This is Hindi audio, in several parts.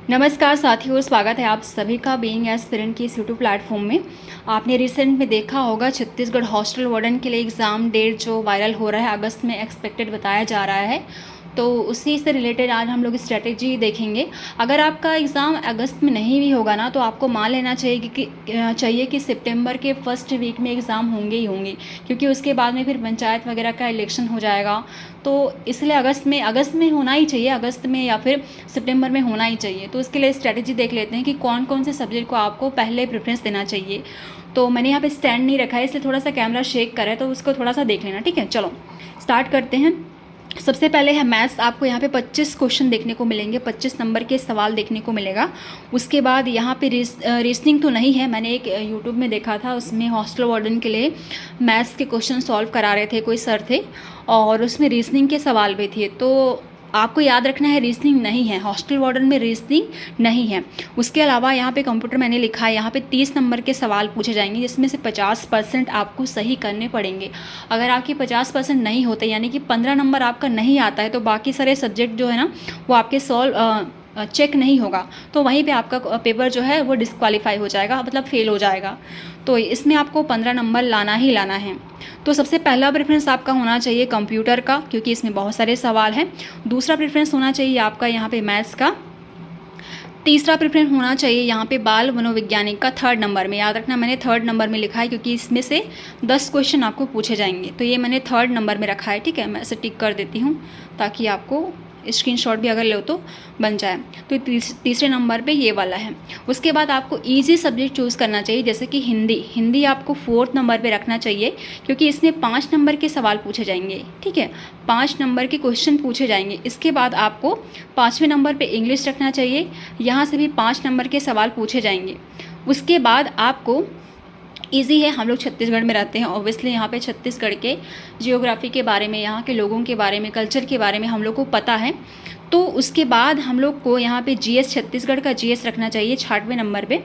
नमस्कार साथियों, स्वागत है आप सभी का बीइंग एस्पिरेंट की इस यूट्यूब प्लेटफॉर्म में। आपने रिसेंट में देखा होगा छत्तीसगढ़ हॉस्टल वार्डन के लिए एग्ज़ाम डेट जो वायरल हो रहा है, अगस्त में एक्सपेक्टेड बताया जा रहा है। तो उसी से रिलेटेड आज हम लोग स्ट्रेटेजी देखेंगे। अगर आपका एग्ज़ाम अगस्त में नहीं भी होगा ना, तो आपको मान लेना चाहिए कि सितंबर के फर्स्ट वीक में एग्ज़ाम होंगे ही होंगे, क्योंकि उसके बाद में फिर पंचायत वगैरह का इलेक्शन हो जाएगा। तो इसलिए अगस्त में होना ही चाहिए, अगस्त में या फिर सितंबर में होना ही चाहिए। तो इसके लिए स्ट्रेटेजी देख लेते हैं कि कौन कौन से सब्जेक्ट को आपको पहले प्रेफरेंस देना चाहिए। तो मैंने यहाँ पे स्टैंड नहीं रखा है, इसलिए थोड़ा सा कैमरा शेक करे, तो उसको थोड़ा सा देख लेना, ठीक है। चलो स्टार्ट करते हैं। सबसे पहले है मैथ्स। आपको यहाँ पे 25 क्वेश्चन देखने को मिलेंगे, 25 नंबर के सवाल देखने को मिलेगा। उसके बाद यहाँ पे रीजनिंग तो नहीं है, मैंने एक यूट्यूब में देखा था, उसमें हॉस्टल वार्डन के लिए मैथ्स के क्वेश्चन सॉल्व करा रहे थे, कोई सर थे, और उसमें रीजनिंग के सवाल भी थे। तो आपको याद रखना है रीजनिंग नहीं है, हॉस्टल वार्डन में रीजनिंग नहीं है। उसके अलावा यहाँ पे कंप्यूटर मैंने लिखा है, यहाँ पे 30 नंबर के सवाल पूछे जाएंगे, जिसमें से 50% आपको सही करने पड़ेंगे। अगर आपके 50% नहीं होते, यानी कि 15 नंबर आपका नहीं आता है, तो बाकी सारे सब्जेक्ट जो है ना वो आपके चेक नहीं होगा, तो वहीं पे आपका पेपर जो है वो डिस्क्वालीफाई हो जाएगा, मतलब फेल हो जाएगा। तो इसमें आपको 15 नंबर लाना ही लाना है। तो सबसे पहला प्रेफरेंस आपका होना चाहिए कंप्यूटर का, क्योंकि इसमें बहुत सारे सवाल हैं। दूसरा प्रेफरेंस होना चाहिए आपका यहाँ पे मैथ्स का। तीसरा प्रेफरेंस होना चाहिए यहाँ पे बाल मनोवैज्ञानिक का, 3rd नंबर में। याद रखना मैंने 3rd नंबर में लिखा है, क्योंकि इसमें से 10 क्वेश्चन आपको पूछे जाएंगे, तो ये मैंने 3rd नंबर में रखा है, ठीक है। मैं इसे टिक कर देती हूँ ताकि आपको स्क्रीनशॉट भी अगर लो तो बन जाए। तो तीसरे नंबर पे ये वाला है। उसके बाद आपको इजी सब्जेक्ट चूज़ करना चाहिए, जैसे कि हिंदी आपको 4th नंबर पे रखना चाहिए, क्योंकि इसमें 5 नंबर के सवाल पूछे जाएंगे, ठीक है। 5 नंबर के क्वेश्चन पूछे जाएंगे। इसके बाद आपको 5वें नंबर पे इंग्लिश रखना चाहिए, यहाँ से भी 5 नंबर के सवाल पूछे जाएंगे। उसके बाद आपको ईजी है, हम लोग छत्तीसगढ़ में रहते हैं, ऑब्वियसली यहाँ पे छत्तीसगढ़ के जियोग्राफी के बारे में, यहाँ के लोगों के बारे में, कल्चर के बारे में हम लोग को पता है। तो उसके बाद हम लोग को यहाँ पे जीएस, छत्तीसगढ़ का जीएस रखना चाहिए 66वें नंबर पे।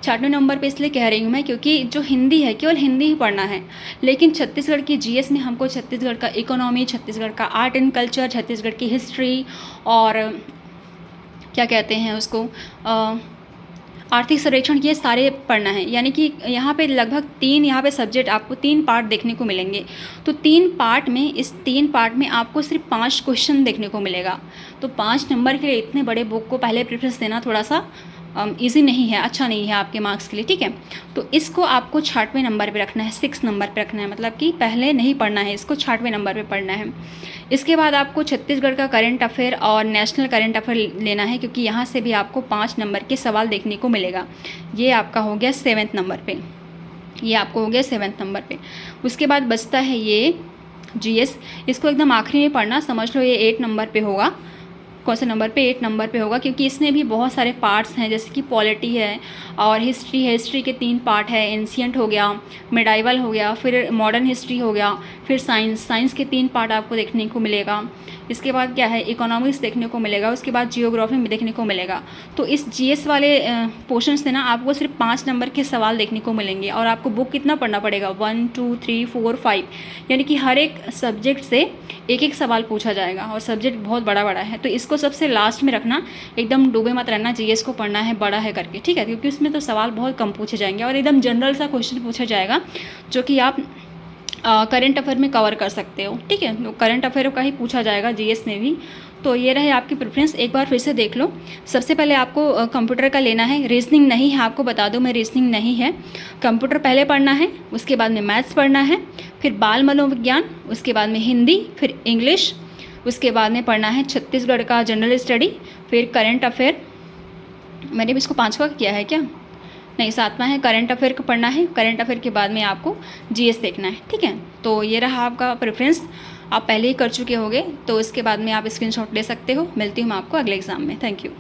66वें नंबर पे इसलिए कह रही हूँ मैं, क्योंकि जो हिंदी है केवल हिंदी ही पढ़ना है, लेकिन छत्तीसगढ़ की जीएस में हमको छत्तीसगढ़ का इकोनॉमी, छत्तीसगढ़ का आर्ट एंड कल्चर, छत्तीसगढ़ की हिस्ट्री, और क्या कहते हैं उसको, आर्थिक सर्वेक्षण, ये सारे पढ़ना है। यानी कि यहाँ पे लगभग 3 यहाँ पे सब्जेक्ट आपको 3 पार्ट देखने को मिलेंगे। तो 3 पार्ट में, इस 3 पार्ट में आपको सिर्फ 5 क्वेश्चन देखने को मिलेगा। तो 5 नंबर के लिए इतने बड़े बुक को पहले प्रेफरेंस देना थोड़ा सा इजी नहीं है, अच्छा नहीं है आपके मार्क्स के लिए, ठीक है। तो इसको आपको 66वें नंबर पे रखना है, 6 नंबर पे रखना है, मतलब कि पहले नहीं पढ़ना है, इसको 66वें नंबर पे पढ़ना है। इसके बाद आपको छत्तीसगढ़ का करंट अफेयर और नेशनल करंट अफेयर लेना है, क्योंकि यहाँ से भी आपको 5 नंबर के सवाल देखने को मिलेगा। ये आपका हो गया 7th नंबर पे, ये आपको हो गया 7th नंबर पे। उसके बाद बचता है ये जीएस, इसको एकदम आखिरी में पढ़ना, समझ लो ये 8 नंबर पे होगा। कौन से नंबर पे? 8 नंबर पे होगा, क्योंकि इसमें भी बहुत सारे पार्ट्स हैं, जैसे कि पॉलिटी है और हिस्ट्री है। हिस्ट्री के 3 पार्ट है, एंशियंट हो गया, मिडाइवल हो गया, फिर मॉडर्न हिस्ट्री हो गया, फिर साइंस के 3 पार्ट आपको देखने को मिलेगा। इसके बाद क्या है, इकोनॉमिक्स देखने को मिलेगा। उसके बाद जियोग्राफी में देखने को मिलेगा। तो इस जीएस वाले पोर्शन से ना आपको सिर्फ 5 नंबर के सवाल देखने को मिलेंगे, और आपको बुक कितना पढ़ना पड़ेगा, 1 2 3 4 5, यानी कि हर एक सब्जेक्ट से एक एक सवाल पूछा जाएगा, और सब्जेक्ट बहुत बड़ा बड़ा है। तो इसको सबसे लास्ट में रखना, एकदम डूबे मत रहना, जीएस को पढ़ना है बड़ा है करके, ठीक है, क्योंकि उसमें तो सवाल बहुत कम पूछे जाएंगे, और एकदम जनरल सा क्वेश्चन पूछा जाएगा, जो कि आप करंट अफेयर में कवर कर सकते हो, ठीक है। तो करंट अफेयर का ही पूछा जाएगा जीएस में भी। तो ये रहे आपकी प्रेफरेंस, एक बार फिर से देख लो। सबसे पहले आपको कंप्यूटर का लेना है, रीजनिंग नहीं है, आपको बता दूं मैं, रीजनिंग नहीं है। कंप्यूटर पहले पढ़ना है, उसके बाद में मैथ्स पढ़ना है, फिर बाल मनोविज्ञान, उसके बाद में हिंदी, फिर इंग्लिश, उसके बाद में पढ़ना है छत्तीसगढ़ का जनरल स्टडी, फिर करंट अफेयर। मैंने भी इसको 5वां किया है क्या? नहीं, 7वां है, करंट अफेयर को पढ़ना है। करंट अफेयर के बाद में आपको जीएस देखना है, ठीक है। तो ये रहा आपका प्रेफरेंस, आप पहले ही कर चुके होंगे, तो इसके बाद में आप स्क्रीनशॉट ले सकते हो। मिलती हूँ मैं आपको अगले एग्जाम में। Thank you.